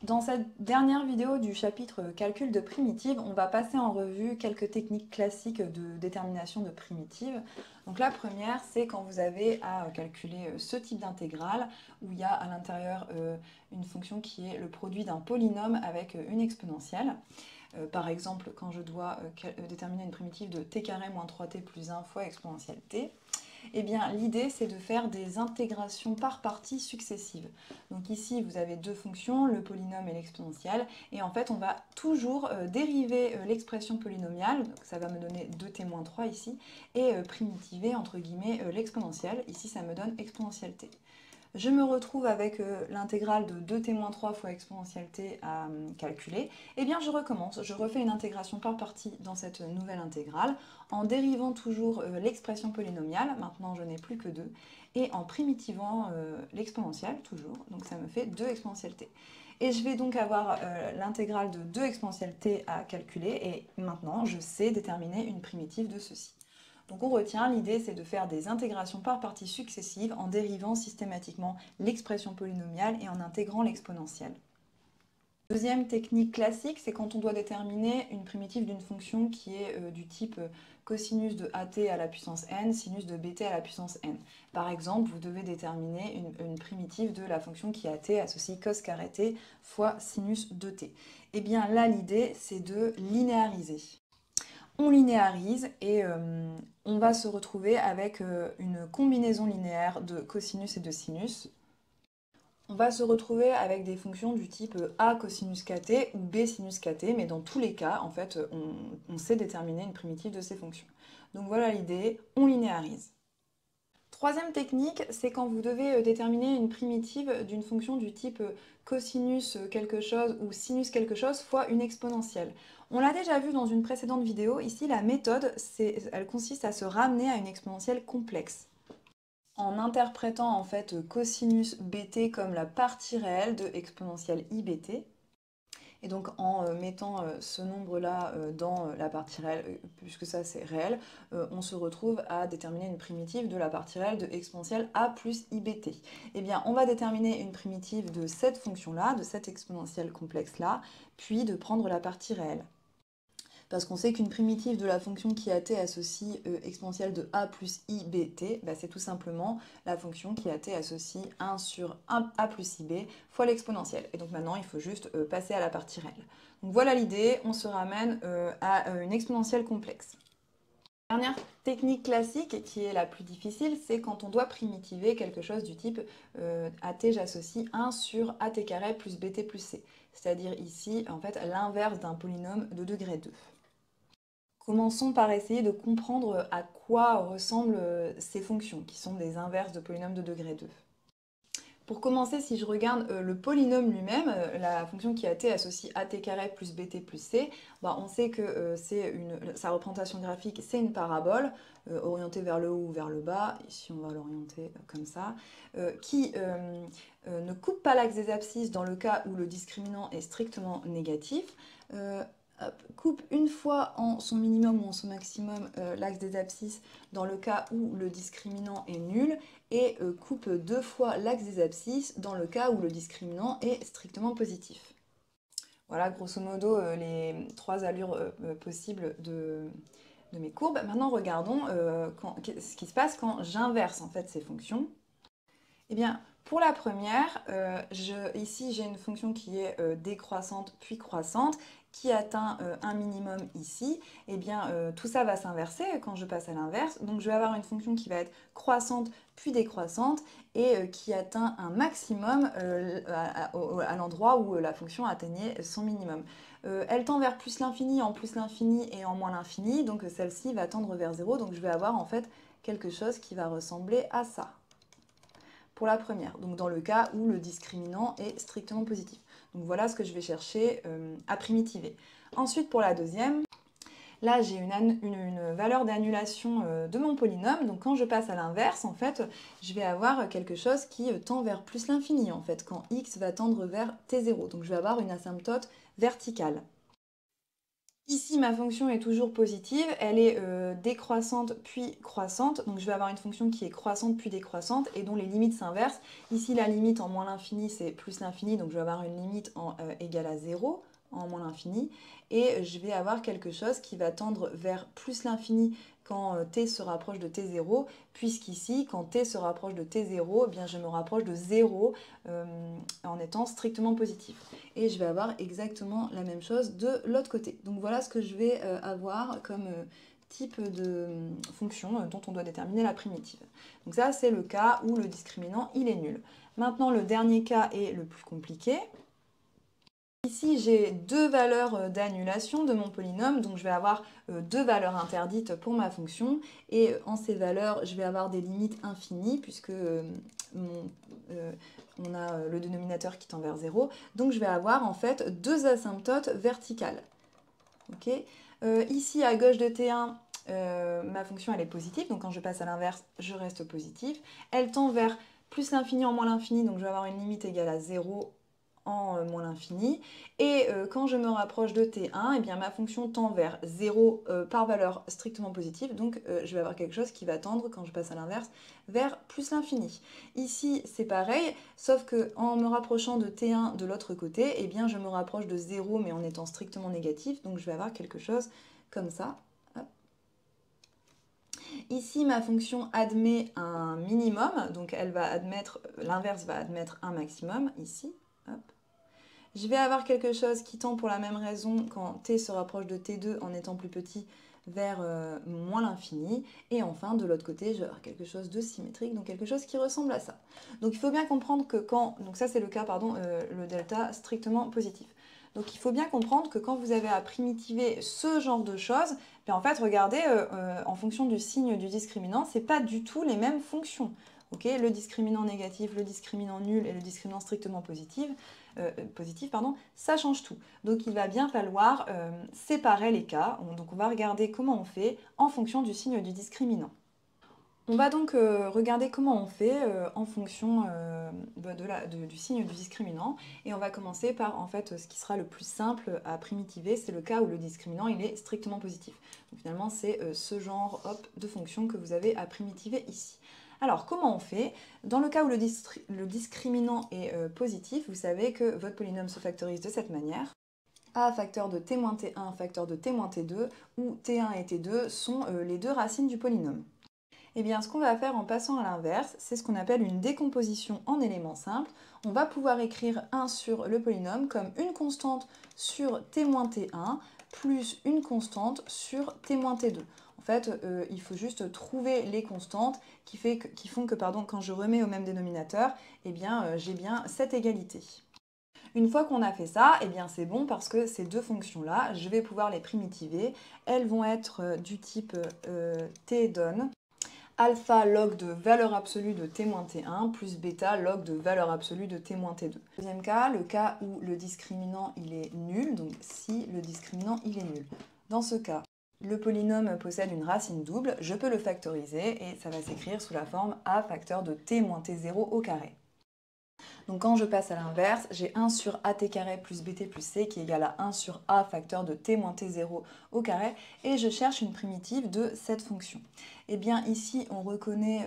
Dans cette dernière vidéo du chapitre calcul de primitives, on va passer en revue quelques techniques classiques de détermination de primitives. Donc la première, c'est quand vous avez à calculer ce type d'intégrale où il y a à l'intérieur une fonction qui est le produit d'un polynôme avec une exponentielle. Par exemple, quand je dois déterminer une primitive de t carré moins 3t plus 1 fois exponentielle t, eh bien, l'idée, c'est de faire des intégrations par parties successives. Donc ici, vous avez deux fonctions, le polynôme et l'exponentielle. Et en fait, on va toujours dériver l'expression polynomiale, donc ça va me donner 2t-3 ici, et primitiver, entre guillemets, l'exponentielle. Ici, ça me donne exponentielle t. Je me retrouve avec l'intégrale de 2t-3 fois exponentielle t à calculer. Eh bien, je recommence. Je refais une intégration par partie dans cette nouvelle intégrale en dérivant toujours l'expression polynomiale. Maintenant, je n'ai plus que 2. Et en primitivant l'exponentielle, toujours. Donc, ça me fait 2 exponentielle t. Et je vais donc avoir l'intégrale de 2 exponentielle t à calculer. Et maintenant, je sais déterminer une primitive de ceci. Donc on retient, l'idée c'est de faire des intégrations par parties successives en dérivant systématiquement l'expression polynomiale et en intégrant l'exponentielle. Deuxième technique classique, c'est quand on doit déterminer une primitive d'une fonction qui est du type cosinus de at à la puissance n, sinus de bt à la puissance n. Par exemple, vous devez déterminer une primitive de la fonction qui at associe cos carré t fois sinus de t. Et bien là, l'idée c'est de linéariser. On linéarise et on va se retrouver avec une combinaison linéaire de cosinus et de sinus. On va se retrouver avec des fonctions du type a cosinus kt ou b sinus kt, mais dans tous les cas, en fait, on sait déterminer une primitive de ces fonctions. Donc voilà l'idée, on linéarise. Troisième technique, c'est quand vous devez déterminer une primitive d'une fonction du type cosinus quelque chose ou sinus quelque chose fois une exponentielle. On l'a déjà vu dans une précédente vidéo, ici la méthode, elle consiste à se ramener à une exponentielle complexe. En interprétant en fait cosinus bt comme la partie réelle de exponentielle ibt. Et donc en mettant ce nombre-là dans la partie réelle, puisque ça c'est réel, on se retrouve à déterminer une primitive de la partie réelle de exponentielle a plus ibt. Eh bien, on va déterminer une primitive de cette fonction-là, de cette exponentielle complexe-là, puis de prendre la partie réelle. Parce qu'on sait qu'une primitive de la fonction qui at associe exponentielle de a plus ibt, bah c'est tout simplement la fonction qui at associe 1 sur 1 a plus ib fois l'exponentielle. Et donc maintenant, il faut juste passer à la partie réelle. Donc voilà l'idée, on se ramène à une exponentielle complexe. Dernière technique classique, qui est la plus difficile, c'est quand on doit primitiver quelque chose du type at j'associe 1 sur at carré plus bt plus c. C'est-à-dire ici, en fait, l'inverse d'un polynôme de degré 2. Commençons par essayer de comprendre à quoi ressemblent ces fonctions, qui sont des inverses de polynômes de degré 2. Pour commencer, si je regarde le polynôme lui-même, la fonction qui at associe at carré plus bt plus c, bah, on sait que sa représentation graphique, c'est une parabole orientée vers le haut ou vers le bas, ici on va l'orienter comme ça, qui ne coupe pas l'axe des abscisses dans le cas où le discriminant est strictement négatif, coupe une fois en son minimum ou en son maximum l'axe des abscisses dans le cas où le discriminant est nul et coupe 2 fois l'axe des abscisses dans le cas où le discriminant est strictement positif. Voilà grosso modo les 3 allures possibles de mes courbes. Maintenant regardons ce qui se passe quand j'inverse en fait ces fonctions. Eh bien, pour la première, ici j'ai une fonction qui est décroissante puis croissante, qui atteint un minimum ici. Eh bien, tout ça va s'inverser quand je passe à l'inverse. Donc je vais avoir une fonction qui va être croissante puis décroissante et qui atteint un maximum à l'endroit où la fonction atteignait son minimum. Elle tend vers plus l'infini, en plus l'infini et en moins l'infini. Donc celle-ci va tendre vers 0. Donc je vais avoir en fait quelque chose qui va ressembler à ça. Pour la première, donc dans le cas où le discriminant est strictement positif. Donc voilà ce que je vais chercher à primitiver. Ensuite pour la deuxième, là j'ai une valeur d'annulation de mon polynôme, donc quand je passe à l'inverse, en fait, je vais avoir quelque chose qui tend vers plus l'infini, en fait, quand x va tendre vers t0, donc je vais avoir une asymptote verticale. Ici, ma fonction est toujours positive, elle est décroissante puis croissante, donc je vais avoir une fonction qui est croissante puis décroissante et dont les limites s'inversent. Ici, la limite en moins l'infini, c'est plus l'infini, donc je vais avoir une limite égale à 0 en moins l'infini, et je vais avoir quelque chose qui va tendre vers plus l'infini quand t se rapproche de t0, puisqu'ici, quand t se rapproche de t0, eh bien, je me rapproche de 0 en étant strictement positif. Et je vais avoir exactement la même chose de l'autre côté. Donc voilà ce que je vais avoir comme type de fonction dont on doit déterminer la primitive. Donc ça, c'est le cas où le discriminant, il est nul. Maintenant, le dernier cas est le plus compliqué. Ici, j'ai deux valeurs d'annulation de mon polynôme, donc je vais avoir deux valeurs interdites pour ma fonction, et en ces valeurs, je vais avoir des limites infinies, puisque on a le dénominateur qui tend vers 0, donc je vais avoir en fait deux asymptotes verticales. Okay, ici, à gauche de T1, ma fonction elle est positive, donc quand je passe à l'inverse, je reste positif. Elle tend vers plus l'infini en moins l'infini, donc je vais avoir une limite égale à 0 en moins l'infini. Et quand je me rapproche de T1, eh bien, ma fonction tend vers 0 par valeur strictement positive, donc je vais avoir quelque chose qui va tendre, quand je passe à l'inverse, vers plus l'infini. Ici, c'est pareil, sauf qu'en me rapprochant de T1 de l'autre côté, eh bien, je me rapproche de 0, mais en étant strictement négatif, donc je vais avoir quelque chose comme ça. Hop. Ici, ma fonction admet un minimum, donc elle va admettre, l'inverse va admettre un maximum, ici. Hop. Je vais avoir quelque chose qui tend pour la même raison quand t se rapproche de t2 en étant plus petit vers moins l'infini. Et enfin, de l'autre côté, je vais avoir quelque chose de symétrique, donc quelque chose qui ressemble à ça. Donc il faut bien comprendre que quand... Donc ça c'est le cas, pardon, le delta strictement positif. Donc il faut bien comprendre que quand vous avez à primitiver ce genre de choses, bien en fait, regardez, en fonction du signe du discriminant, c'est pas du tout les mêmes fonctions. Okay, le discriminant négatif, le discriminant nul et le discriminant strictement positif, ça change tout. Donc il va bien falloir séparer les cas. Donc on va regarder comment on fait en fonction du signe du discriminant. On va donc regarder comment on fait en fonction du signe du discriminant, et on va commencer par en fait ce qui sera le plus simple à primitiver, c'est le cas où le discriminant il est strictement positif. Donc finalement c'est ce genre de fonction que vous avez à primitiver ici. Alors comment on fait? Dans le cas où le discriminant est positif, vous savez que votre polynôme se factorise de cette manière. A facteur de t-1 facteur de t-2, où t1 et t2 sont les deux racines du polynôme. Eh bien, ce qu'on va faire en passant à l'inverse, c'est ce qu'on appelle une décomposition en éléments simples. On va pouvoir écrire 1 sur le polynôme comme une constante sur t-1 plus une constante sur t-2. En fait, il faut juste trouver les constantes qui font que quand je remets au même dénominateur, eh bien, j'ai bien cette égalité. Une fois qu'on a fait ça, eh bien c'est bon parce que ces deux fonctions-là, je vais pouvoir les primitiver. Elles vont être du type t donne alpha log de valeur absolue de t-1 plus bêta log de valeur absolue de t-2. Deuxième cas, le cas où le discriminant il est nul, donc si le discriminant il est nul. Dans ce cas, le polynôme possède une racine double, je peux le factoriser et ça va s'écrire sous la forme a facteur de t-0 au carré. Donc quand je passe à l'inverse, j'ai 1 sur at carré plus bt plus c qui est égal à 1 sur a facteur de t moins t0 au carré, et je cherche une primitive de cette fonction. Et bien ici, on reconnaît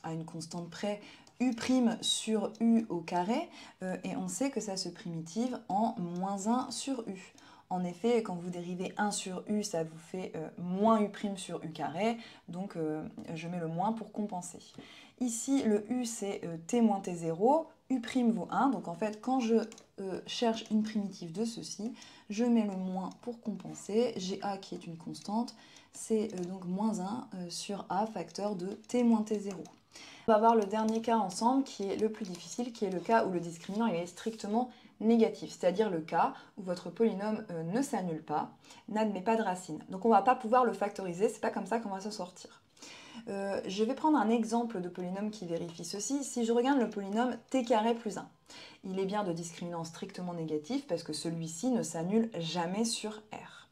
à une constante près u' sur u au carré, et on sait que ça se primitive en moins 1 sur u. En effet, quand vous dérivez 1 sur u, ça vous fait moins u' sur u carré, donc je mets le moins pour compenser. Ici, le u, c'est t moins t0, u' vaut 1, donc en fait, quand je cherche une primitive de ceci, je mets le moins pour compenser. J'ai a qui est une constante, c'est donc moins 1 sur a facteur de t moins t0. On va voir le dernier cas ensemble, qui est le plus difficile, qui est le cas où le discriminant il est strictement négatif, c'est-à-dire le cas où votre polynôme ne s'annule pas, n'admet pas de racine. Donc on ne va pas pouvoir le factoriser, c'est pas comme ça qu'on va s'en sortir. Je vais prendre un exemple de polynôme qui vérifie ceci. Si je regarde le polynôme t carré plus 1, il est bien de discriminant strictement négatif parce que celui-ci ne s'annule jamais sur R.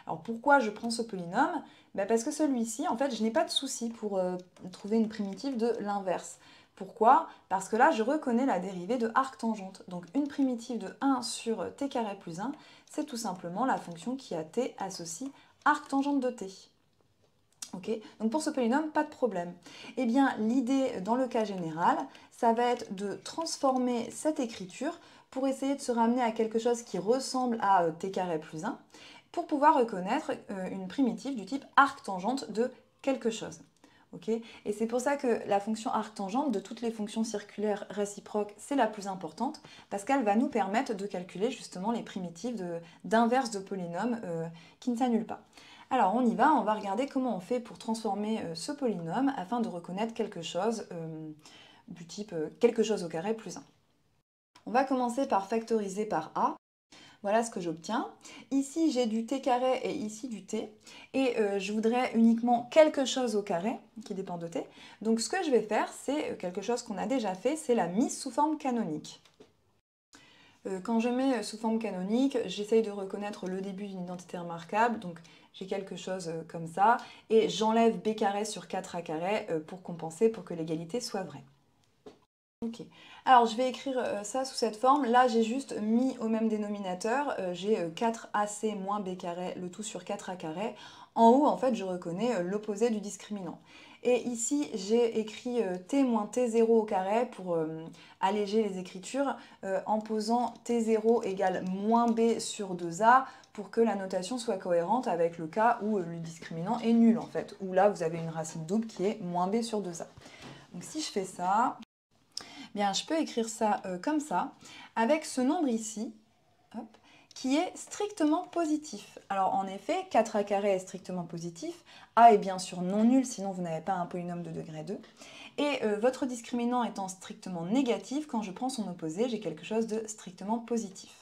Alors pourquoi je prends ce polynôme? Parce que celui-ci, en fait, je n'ai pas de souci pour trouver une primitive de l'inverse. Pourquoi? Parce que là, je reconnais la dérivée de arctangente. Donc une primitive de 1 sur t carré plus 1, c'est tout simplement la fonction qui a t associe arctangente de t. Ok, donc pour ce polynôme, pas de problème. Eh bien, l'idée dans le cas général, ça va être de transformer cette écriture pour essayer de se ramener à quelque chose qui ressemble à t carré plus 1, pour pouvoir reconnaître une primitive du type arctangente de quelque chose. Okay, et c'est pour ça que la fonction arctangente de toutes les fonctions circulaires réciproques, c'est la plus importante, parce qu'elle va nous permettre de calculer justement les primitives d'inverse de polynômes qui ne s'annulent pas. Alors on y va, on va regarder comment on fait pour transformer ce polynôme afin de reconnaître quelque chose du type quelque chose au carré plus 1. On va commencer par factoriser par a. Voilà ce que j'obtiens. Ici, j'ai du t carré et ici du t. Et je voudrais uniquement quelque chose au carré qui dépend de t. Donc ce que je vais faire, c'est quelque chose qu'on a déjà fait, c'est la mise sous forme canonique. Quand je mets sous forme canonique, j'essaye de reconnaître le début d'une identité remarquable. Donc j'ai quelque chose comme ça. Et j'enlève b carré sur 4a carré pour compenser, pour que l'égalité soit vraie. Ok, alors je vais écrire ça sous cette forme. Là, j'ai juste mis au même dénominateur. J'ai 4ac moins b carré, le tout sur 4a carré. En haut, en fait, je reconnais l'opposé du discriminant. Et ici, j'ai écrit t moins t0 au carré pour alléger les écritures en posant t0 égale moins b sur 2a pour que la notation soit cohérente avec le cas où le discriminant est nul, en fait. Où là, vous avez une racine double qui est moins b sur 2a. Donc si je fais ça... Bien, je peux écrire ça comme ça, avec ce nombre ici, hop, qui est strictement positif. Alors en effet, 4a carré est strictement positif, a est bien sûr non nul, sinon vous n'avez pas un polynôme de degré 2. Et votre discriminant étant strictement négatif, quand je prends son opposé, j'ai quelque chose de strictement positif.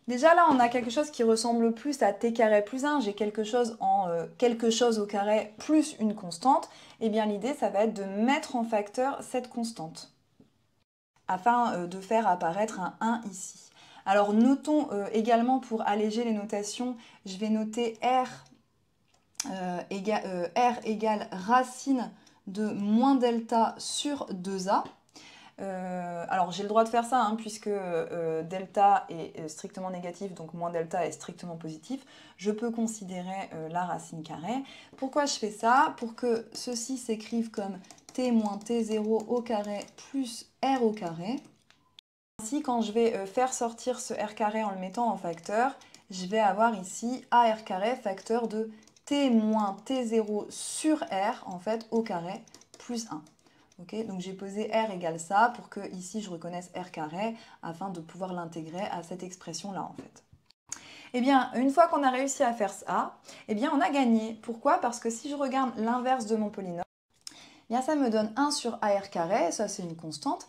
Déjà là, on a quelque chose qui ressemble plus à t carré plus 1. J'ai quelque chose en quelque chose au carré plus une constante. Eh bien l'idée, ça va être de mettre en facteur cette constante afin de faire apparaître un 1 ici. Alors notons également pour alléger les notations, je vais noter R égale racine de moins delta sur 2A. Alors j'ai le droit de faire ça puisque delta est strictement négatif, donc moins delta est strictement positif. Je peux considérer la racine carrée. Pourquoi je fais ça? Pour que ceci s'écrive comme t moins t0 au carré plus r au carré. Ainsi, quand je vais faire sortir ce r carré en le mettant en facteur, je vais avoir ici ar carré facteur de t moins t0 sur r en fait au carré plus 1. Okay, donc j'ai posé r égale ça pour que ici je reconnaisse r carré afin de pouvoir l'intégrer à cette expression là en fait. Eh bien, une fois qu'on a réussi à faire ça, eh bien on a gagné. Pourquoi? Parce que si je regarde l'inverse de mon polynôme, eh bien ça me donne 1 sur ar carré, ça c'est une constante,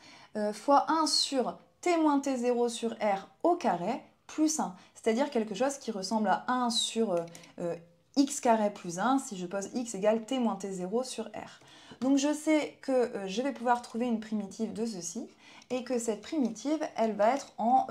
fois 1 sur t moins t0 sur r au carré plus 1. C'est-à-dire quelque chose qui ressemble à 1 sur x carré plus 1 si je pose x égale t moins t0 sur r. Donc je sais que je vais pouvoir trouver une primitive de ceci et que cette primitive, elle va être en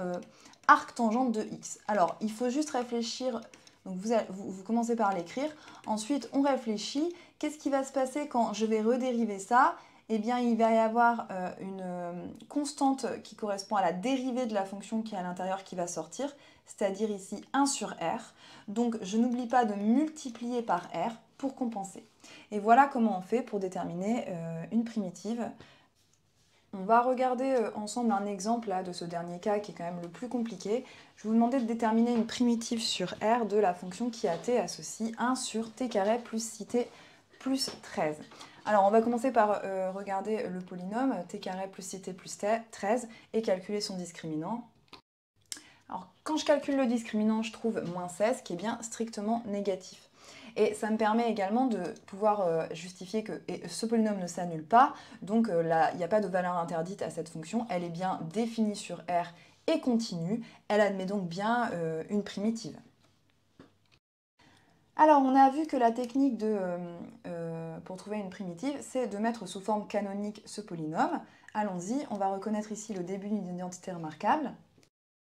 arctangente de x. Alors il faut juste réfléchir, donc vous commencez par l'écrire, ensuite on réfléchit, qu'est-ce qui va se passer quand je vais redériver ça? Eh bien il va y avoir une constante qui correspond à la dérivée de la fonction qui est à l'intérieur qui va sortir, c'est-à-dire ici 1 sur r. Donc je n'oublie pas de multiplier par r pour compenser. Et voilà comment on fait pour déterminer une primitive. On va regarder ensemble un exemple là, de ce dernier cas qui est quand même le plus compliqué. Je vais vous demander de déterminer une primitive sur r de la fonction qui a t associe 1 sur t carré plus 6t plus 13. Alors on va commencer par regarder le polynôme t carré plus 6t plus 13 et calculer son discriminant. Alors quand je calcule le discriminant, je trouve moins 16 qui est bien strictement négatif. Et ça me permet également de pouvoir justifier que ce polynôme ne s'annule pas, donc là, il n'y a pas de valeur interdite à cette fonction, elle est bien définie sur R et continue, elle admet donc bien une primitive. Alors on a vu que la technique pour trouver une primitive, c'est de mettre sous forme canonique ce polynôme. Allons-y, on va reconnaître ici le début d'une identité remarquable.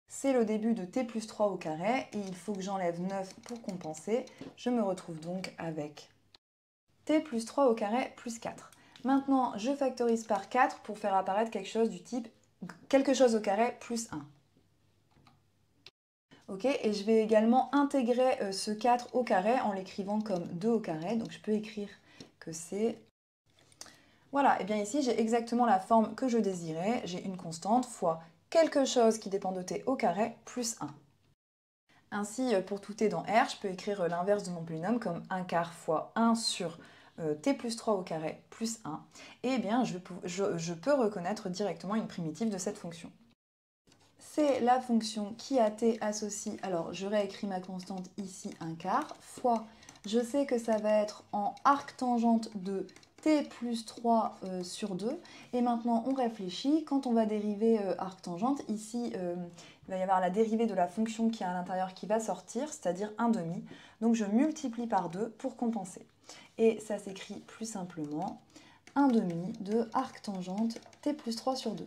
C'est le début de t plus 3 au carré et il faut que j'enlève 9 pour compenser. Je me retrouve donc avec t plus 3 au carré plus 4. Maintenant, je factorise par 4 pour faire apparaître quelque chose du type quelque chose au carré plus 1. Ok, et je vais également intégrer ce 4 au carré en l'écrivant comme 2 au carré. Donc je peux écrire que c'est... Voilà, et bien ici j'ai exactement la forme que je désirais. J'ai une constante fois quelque chose qui dépend de t au carré plus 1. Ainsi, pour tout t dans R, je peux écrire l'inverse de mon polynôme comme 1 quart fois 1 sur t plus 3 au carré plus 1. Et bien je peux reconnaître directement une primitive de cette fonction. C'est la fonction qui à t associe, alors je réécris ma constante ici 1 quart, fois, je sais que ça va être en arctangente de t plus 3 sur 2. Et maintenant on réfléchit, quand on va dériver arctangente, ici il va y avoir la dérivée de la fonction qui est à l'intérieur qui va sortir, c'est-à-dire 1 demi. Donc je multiplie par 2 pour compenser. Et ça s'écrit plus simplement 1 demi de arctangente t plus 3 sur 2.